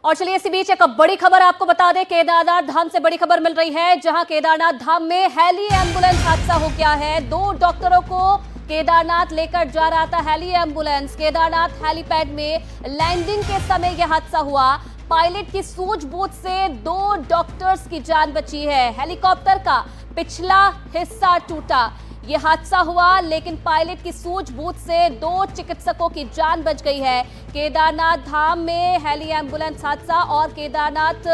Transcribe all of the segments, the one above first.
और चलिए इसी बीच एक बड़ी खबर आपको बता दें, केदारनाथ धाम से बड़ी खबर मिल रही है, जहां केदारनाथ धाम में हेली एम्बुलेंस हादसा हो गया है। 2 डॉक्टरों को केदारनाथ लेकर जा रहा था हेली एम्बुलेंस। केदारनाथ हेलीपैड में लैंडिंग के समय यह हादसा हुआ। पायलट की सूझबूझ से 2 डॉक्टर्स की जान बची है। हेलीकॉप्टर का पिछला हिस्सा टूटा। ये हादसा हुआ, लेकिन पायलट की सूझबूझ से 2 चिकित्सकों की जान बच गई है। केदारनाथ धाम में हेली एम्बुलेंस हादसा और केदारनाथ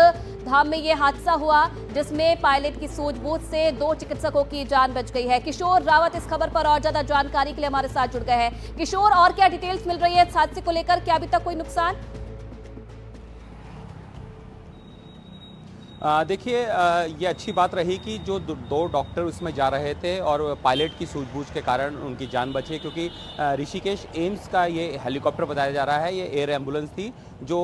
धाम में ये हादसा हुआ, जिसमें पायलट की सूझबूझ से 2 चिकित्सकों की जान बच गई है। किशोर रावत इस खबर पर और ज्यादा जानकारी के लिए हमारे साथ जुड़ गए हैं। किशोर, और क्या डिटेल्स मिल रही है इस हादसे को लेकर? क्या अभी तक कोई नुकसान? देखिए, ये अच्छी बात रही कि जो 2 डॉक्टर उसमें जा रहे थे और पायलट की सूझबूझ के कारण उनकी जान बची, क्योंकि ऋषिकेश एम्स का ये हेलीकॉप्टर बताया जा रहा है। ये एयर एम्बुलेंस थी जो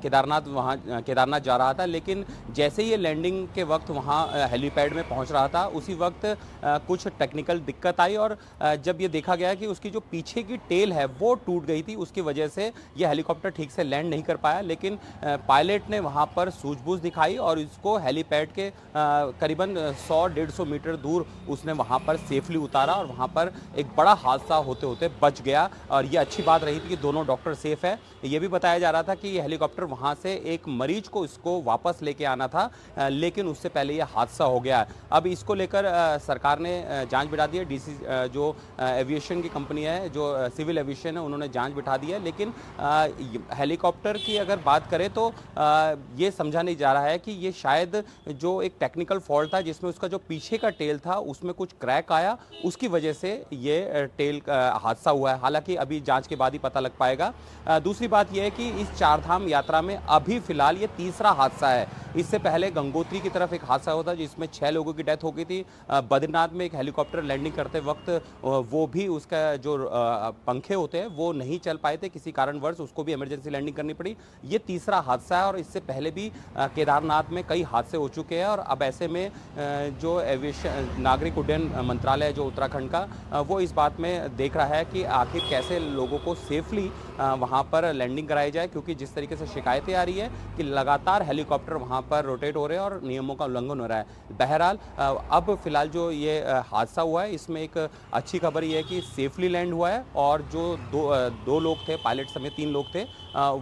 केदारनाथ जा रहा था, लेकिन जैसे ही ये लैंडिंग के वक्त वहाँ हेलीपैड में पहुँच रहा था, उसी वक्त कुछ टेक्निकल दिक्कत आई और जब ये देखा गया कि उसकी जो पीछे की टेल है वो टूट गई थी, उसकी वजह से ये हेलीकॉप्टर ठीक से लैंड नहीं कर पाया। लेकिन पायलट ने वहाँ पर सूझबूझ दिखाई और इसको हेलीपैड के करीबन 100-150 मीटर दूर उसने वहाँ पर सेफली उतारा और वहाँ पर एक बड़ा हादसा होते होते बच गया। और ये अच्छी बात रही थी कि दोनों डॉक्टर सेफ है। ये भी बताया जा रहा था कि ये हेलीकॉप्टर वहाँ से एक मरीज को इसको वापस लेके आना था, लेकिन उससे पहले ये हादसा हो गया। अब इसको लेकर सरकार ने जांच बिठा दी है। डीसी जो एविएशन की कंपनी है, जो सिविल एविएशन है, उन्होंने जांच बिठा दी है। लेकिन हेलीकॉप्टर की अगर बात करें तो ये समझा नहीं जा रहा है कि ये शायद जो एक टेक्निकल फॉल्ट था, जिसमें उसका जो पीछे का टेल था उसमें कुछ क्रैक आया, उसकी वजह से ये टेल हादसा हुआ है। हालांकि अभी जांच के बाद ही पता लग पाएगा। दूसरी बात यह है कि इस 4 धाम यात्रा में अभी फिलहाल ये तीसरा हादसा है। इससे पहले गंगोत्री की तरफ एक हादसा हुआ था जिसमें 6 लोगों की डेथ हो गई थी। बद्रीनाथ में एक हेलीकॉप्टर लैंडिंग करते वक्त वो भी उसका जो पंखे होते हैं वो नहीं चल पाए थे किसी कारणवश, उसको भी इमरजेंसी लैंडिंग करनी पड़ी। ये तीसरा हादसा है और इससे पहले भी केदारनाथ में कई हादसे हो चुके हैं। और अब ऐसे में जो एविएशन नागरिक उड्डयन मंत्रालय जो उत्तराखंड का, वो इस बात में देख रहा है कि आखिर कैसे लोगों को सेफली वहाँ पर लैंडिंग कराई जाए, क्योंकि जिस तरीके से शिकायतें आ रही है कि लगातार हेलीकॉप्टर वहाँ पर रोटेट हो रहे हैं और नियमों का उल्लंघन हो रहा है। बहरहाल अब फिलहाल जो ये हादसा हुआ है, इसमें एक अच्छी खबर ये है कि सेफली लैंड हुआ है और जो दो लोग थे, पायलट समेत 3 लोग थे,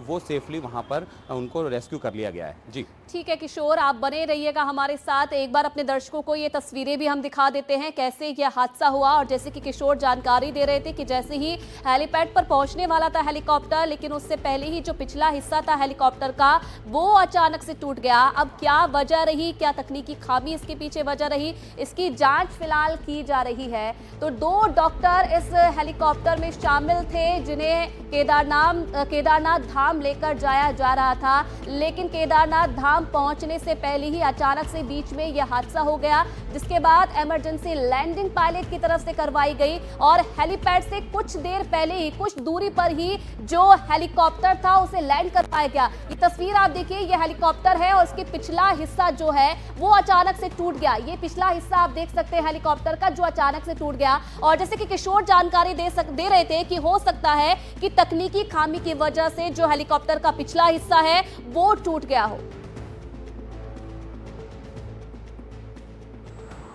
वो सेफली वहाँ पर उनको रेस्क्यू कर लिया गया है। जी ठीक है किशोर, आप बने रहिएगा हमारे साथ। एक बार अपने दर्शकों को ये तस्वीरें भी हम दिखा देते हैं कैसे ये हादसा हुआ। और जैसे कि किशोर जानकारी दे रहे थे कि जैसे ही हेलीपैड पर पहुंचने वाला था हेलीकॉप्टर, लेकिन उससे पहले ही जो पिछला हिस्सा था हेलीकॉप्टर का वो अचानक से टूट गया। अब क्या वजह रही, क्या तकनीकी खामी इसके पीछे वजह रही, इसकी जांच फिलहाल की जा रही है। तो 2 डॉक्टर इस हेलीकॉप्टर में शामिल थे जिन्हें केदारनाथ धाम लेकर जाया जा रहा था, लेकिन केदारनाथ धाम पहुंचने से पहले ही अचानक से बीच में यह हादसा हो गया, जिसके बाद इमरजेंसी लैंडिंग पायलट की तरफ से करवाई गई और हेलीपैड से कुछ देर पहले ही, कुछ दूरी पर ही जो हेलीकॉप्टर था उसे लैंड कर पाया गया। ये तस्वीर आप देखिए, ये हेलीकॉप्टर है और इसके पिछला हिस्सा जो है वो अचानक से टूट गया। ये पिछला हिस्सा आप देख सकते हैं हेलीकॉप्टर का, जो अचानक से टूट गया। और जैसे कि किशोर जानकारी दे रहे थे कि हो सकता है कि तकनीकी खामी की वजह से जो हेलीकॉप्टर का पिछला हिस्सा है वो टूट गया हो।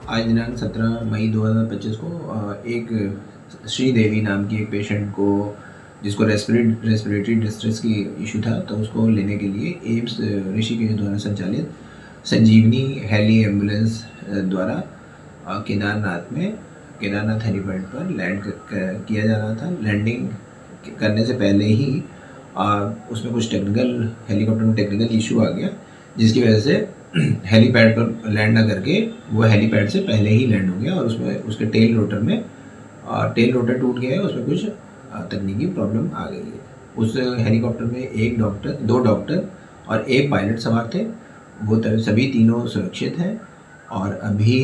आज दिनांक 17 मई 2025 को एक श्रीदेवी नाम की एक पेशेंट को, जिसको रेस्पिरेटरी डिस्ट्रेस की इशू था, तो उसको लेने के लिए एम्स ऋषिकेश द्वारा संचालित संजीवनी हेली एम्बुलेंस द्वारा केदारनाथ हेलीपैड पर लैंड किया जा रहा था। लैंडिंग करने से पहले ही उसमें कुछ हेलीकॉप्टर में टेक्निकल इशू आ गया, जिसकी वजह से हेलीपैड पर लैंड ना करके वो हेलीपैड से पहले ही लैंड हो गया और उसमें उसके टेल रोटर टूट गया है। उसमें कुछ तकनीकी प्रॉब्लम आ गई है। उस हेलीकॉप्टर में 2 डॉक्टर और 1 पायलट सवार थे। वो सभी तीनों सुरक्षित हैं और अभी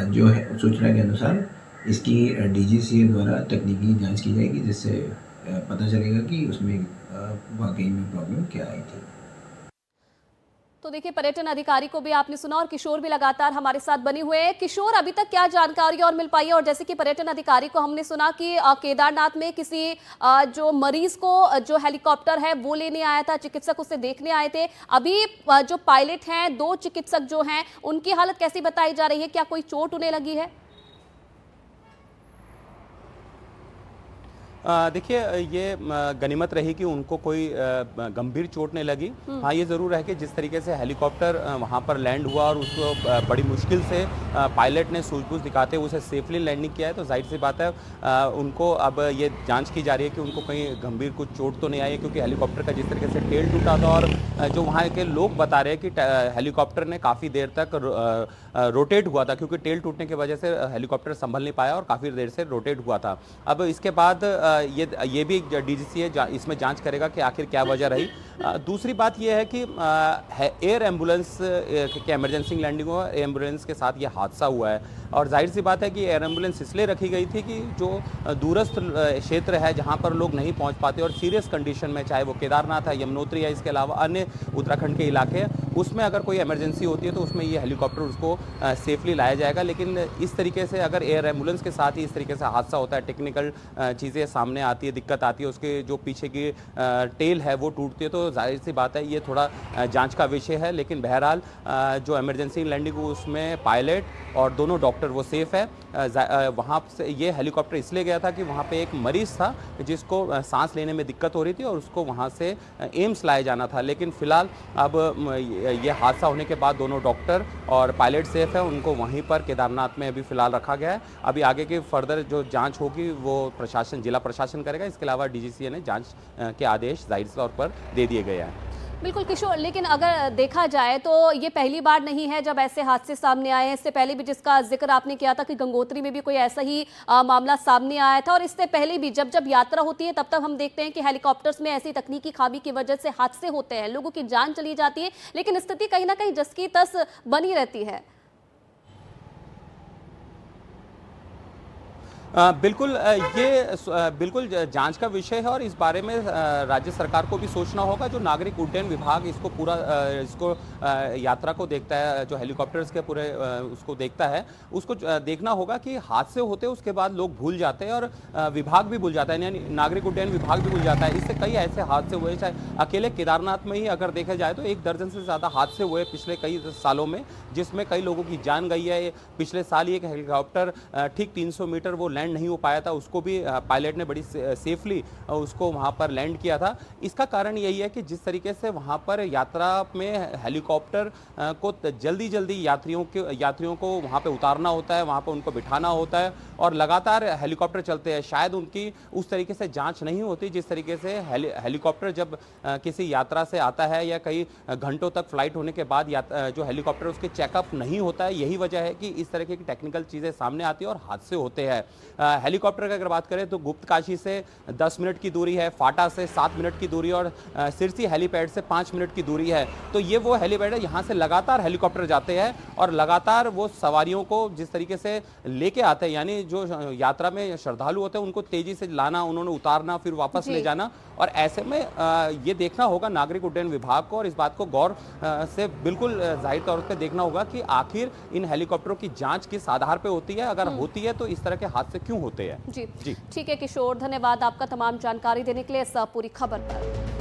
जो है सूचना के अनुसार इसकी DGCA द्वारा तकनीकी जांच की जाएगी, जिससे पता चलेगा कि उसमें वाकई में प्रॉब्लम क्या आई थी। तो देखिए, पर्यटन अधिकारी को भी आपने सुना और किशोर भी लगातार हमारे साथ बने हुए हैं। किशोर, अभी तक क्या जानकारी और मिल पाई है? और जैसे कि पर्यटन अधिकारी को हमने सुना कि केदारनाथ में किसी जो मरीज को जो हेलीकॉप्टर है वो लेने आया था, चिकित्सक उसे देखने आए थे। अभी जो पायलट हैं, 2 चिकित्सक जो हैं, उनकी हालत कैसी बताई जा रही है? क्या कोई चोट उन्हें लगी है? देखिए, ये गनीमत रही कि उनको कोई गंभीर चोट नहीं लगी। हाँ, ये ज़रूर है कि जिस तरीके से हेलीकॉप्टर वहाँ पर लैंड हुआ और उसको बड़ी मुश्किल से पायलट ने सूझबूझ दिखाते हुए उसे सेफली लैंडिंग किया है, तो जाहिर सी बात है उनको अब ये जांच की जा रही है कि उनको कहीं गंभीर कुछ चोट तो नहीं आई है, क्योंकि हेलीकॉप्टर का जिस तरीके से टेल टूटा था और जो वहाँ के लोग बता रहे हैं कि हेलीकॉप्टर ने काफ़ी देर तक रोटेट हुआ था, क्योंकि टेल टूटने की वजह से हेलीकॉप्टर संभल नहीं पाया और काफ़ी देर से रोटेट हुआ था। अब इसके बाद ये भी डीजीसी है इसमें जांच करेगा कि आखिर क्या वजह रही। दूसरी बात यह है कि एयर एम्बुलेंस के इमरजेंसी लैंडिंग हुआ, एम्बुलेंस के साथ ये हादसा हुआ है और जाहिर सी बात है कि एयर एम्बुलेंस इसलिए रखी गई थी कि जो दूरस्थ क्षेत्र है जहां पर लोग नहीं पहुंच पाते और सीरियस कंडीशन में, चाहे वो केदारनाथ है, यमुनोत्री है, इसके अलावा अन्य उत्तराखंड के इलाके हैं, उसमें अगर कोई इमरजेंसी होती है तो उसमें ये हेलीकॉप्टर उसको सेफली लाया जाएगा। लेकिन इस तरीके से अगर एयर एम्बुलेंस के साथ ही इस तरीके से हादसा होता है, टेक्निकल चीज़ें सामने आती है, दिक्कत आती है, उसके जो पीछे की टेल है वो टूटती है, तो जाहिर सी बात है ये थोड़ा जांच का विषय है। लेकिन बहरहाल जो इमरजेंसी लैंडिंग हुई उसमें पायलट और दोनों डॉक्टर वो सेफ है। वहाँ से ये हेलीकॉप्टर इसलिए गया था कि वहाँ पे एक मरीज़ था जिसको सांस लेने में दिक्कत हो रही थी और उसको वहाँ से एम्स लाया जाना था। लेकिन फ़िलहाल अब ये हादसा होने के बाद दोनों डॉक्टर और पायलट सेफ है, उनको वहीं पर केदारनाथ में अभी फ़िलहाल रखा गया है। अभी आगे की फर्दर जो जांच होगी वो प्रशासन, जिला प्रशासन करेगा। इसके अलावा डीजीसीए ने जांच के आदेश जाहिर तौर पर दे दिए गए हैं। बिल्कुल किशोर, लेकिन अगर देखा जाए तो ये पहली बार नहीं है जब ऐसे हादसे सामने आए हैं। इससे पहले भी जिसका जिक्र आपने किया था कि गंगोत्री में भी कोई ऐसा ही मामला सामने आया था, और इससे पहले भी जब जब यात्रा होती है तब तब हम देखते हैं कि हेलीकॉप्टर्स में ऐसी तकनीकी खामी की वजह से हादसे होते हैं, लोगों की जान चली जाती है, लेकिन स्थिति कहीं ना कहीं जस की तस बनी रहती है। बिल्कुल, ये बिल्कुल जांच का विषय है और इस बारे में राज्य सरकार को भी सोचना होगा। जो नागरिक उड्डयन विभाग इसको पूरा इसको यात्रा को देखता है, जो हेलीकॉप्टर्स के पूरे उसको देखता है, उसको देखना होगा कि हादसे होते हैं उसके बाद लोग भूल जाते हैं और विभाग भी भूल जाता है, यानी नागरिक उड्डयन विभाग भी भूल जाता है। इससे कई ऐसे हादसे हुए, चाहे अकेले केदारनाथ में ही अगर देखा जाए तो 1 दर्जन से ज़्यादा हादसे हुए पिछले कई सालों में, जिसमें कई लोगों की जान गई है। पिछले साल ही एक हेलीकॉप्टर ठीक 300 मीटर वो लैंड नहीं हो पाया था, उसको भी पायलट ने बड़ी सेफली उसको वहां पर लैंड किया था। इसका कारण यही है कि जिस तरीके से वहां पर यात्रा में हेलीकॉप्टर को जल्दी यात्रियों को वहां पे उतारना होता है, वहां पर उनको बिठाना होता है और लगातार हेलीकॉप्टर चलते हैं। शायद उनकी उस तरीके से जांच नहीं होती जिस तरीके से हेलीकॉप्टर जब किसी यात्रा से आता है या कई घंटों तक फ्लाइट होने के बाद जो हेलीकॉप्टर उसके चेकअप नहीं होता है। यही वजह है कि इस तरह की टेक्निकल चीज़ें सामने आती है और हादसे होते हैं। हेलीकॉप्टर की अगर बात करें तो गुप्तकाशी से 10 मिनट की दूरी है, फाटा से 7 मिनट की दूरी और सिरसी हेलीपैड से 5 मिनट की दूरी है। तो ये वो हेलीपैड है, यहाँ से लगातार हेलीकॉप्टर जाते हैं और लगातार वो सवारियों को जिस तरीके से लेके आते हैं, यानी जो यात्रा में श्रद्धालु होते हैं उनको तेजी से लाना, उन्होंने उतारना, फिर वापस ले जाना। और ऐसे में ये देखना होगा नागरिक उड्डयन विभाग को और इस बात को गौर से बिल्कुल जाहिर तौर पर देखना होगा कि आखिर इन हेलीकॉप्टरों की जांच किस आधार पर होती है, अगर होती है तो इस तरह के हादसे क्यों होते हैं। जी ठीक है किशोर, धन्यवाद आपका तमाम जानकारी देने के लिए इस पूरी खबर पर।